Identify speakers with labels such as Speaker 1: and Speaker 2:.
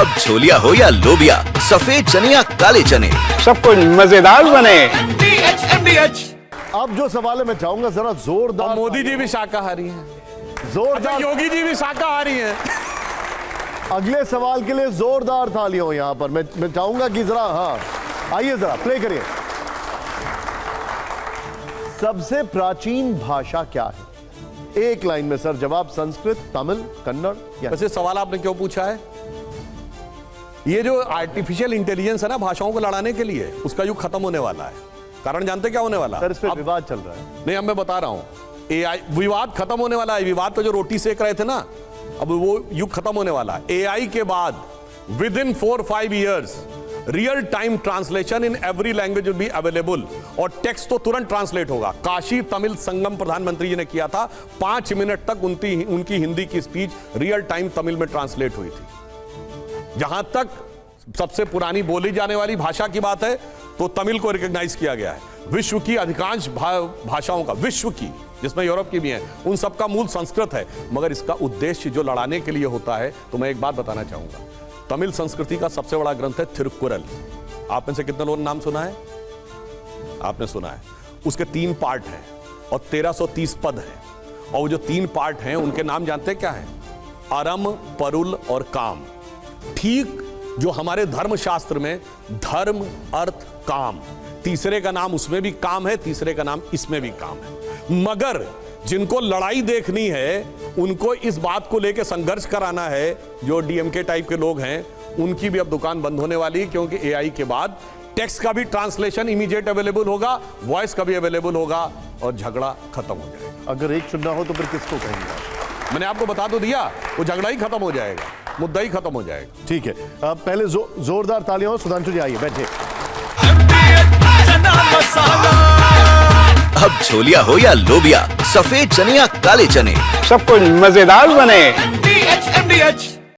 Speaker 1: अब छोलिया हो या लोबिया, सफेद चने या काले चने,
Speaker 2: सब कुछ मजेदार बने।
Speaker 3: अब जो सवाल है मैं चाहूंगा जरा जोरदार।
Speaker 4: मोदी जी भी शाकाहारी हैं,
Speaker 3: जोरदार।
Speaker 4: योगी जी भी शाकाहारी हैं।
Speaker 3: अगले सवाल के लिए जोरदार तालियां हो यहां पर। मैं चाहूंगा कि जरा, हाँ आइए जरा प्ले करिए। सबसे प्राचीन भाषा क्या है? एक लाइन में सर जवाब। संस्कृत, तमिल, कन्नड़ या?
Speaker 4: वैसे सवाल आपने क्यों पूछा है? ये जो आर्टिफिशियल इंटेलिजेंस है ना भाषाओं को लड़ाने के लिए, उसका युग खत्म होने वाला है। कारण जानते क्या होने वाला?
Speaker 3: सर इस पे विवाद चल रहा है।
Speaker 4: नहीं, अब मैं बता रहा हूं, एआई विवाद खत्म होने वाला है। विवाद पे जो रोटी सेक रहे थे ना, अब वो युग खत्म होने वाला है। एआई के बाद with in 4-5 years real time translation in every language will be available, और टेक्स्ट तो तुरंत ट्रांसलेट होगा। काशी तमिल संगम प्रधानमंत्री जी ने किया था, 5 मिनट तक उनकी हिंदी की स्पीच रियल टाइम तमिल में ट्रांसलेट हुई थी। जहां तक सबसे पुरानी बोली जाने वाली भाषा की बात है, तो तमिल को रिकॉग्नाइज किया गया है। विश्व की अधिकांश भाषाओं का, विश्व की जिसमें यूरोप की भी है, उन सबका मूल संस्कृत है। मगर इसका उद्देश्य जो लड़ाने के लिए होता है, तो मैं एक बात बताना चाहूंगा। तमिल संस्कृति का सबसे बड़ा ग्रंथ है थिरुकुरल। आप में से कितने लोगों ने नाम सुना है? आपने सुना है। उसके 3 पार्ट हैं और 1330 पद हैं, और वो जो 3 पार्ट हैं उनके नाम जानते हैं क्या है? अरम, परुल और काम। ठीक जो हमारे धर्मशास्त्र में धर्म, अर्थ, काम, तीसरे का नाम उसमें भी काम है, तीसरे का नाम इसमें भी काम है। मगर जिनको लड़ाई देखनी है, उनको इस बात को लेकर संघर्ष कराना है, जो डीएमके टाइप के लोग हैं, उनकी भी अब दुकान बंद होने वाली है। क्योंकि एआई के बाद टेक्स्ट का भी ट्रांसलेशन इमीडिएट अवेलेबल होगा, वॉइस का भी अवेलेबल होगा, और झगड़ा खत्म हो जाएगा।
Speaker 3: अगर एक चुनना हो तो फिर किसको कहेंगे?
Speaker 4: मैंने आपको बता तो दिया, वो झगड़ा ही खत्म हो जाएगा, मुद्दा ही खत्म हो जाएगा।
Speaker 3: ठीक है, पहले जोरदार तालियां हो। सुधांशु जी आइए, बैठे।
Speaker 1: अब छोलिया हो या लोबिया, सफेद चने या काले चने,
Speaker 2: सब कुछ मजेदार बने।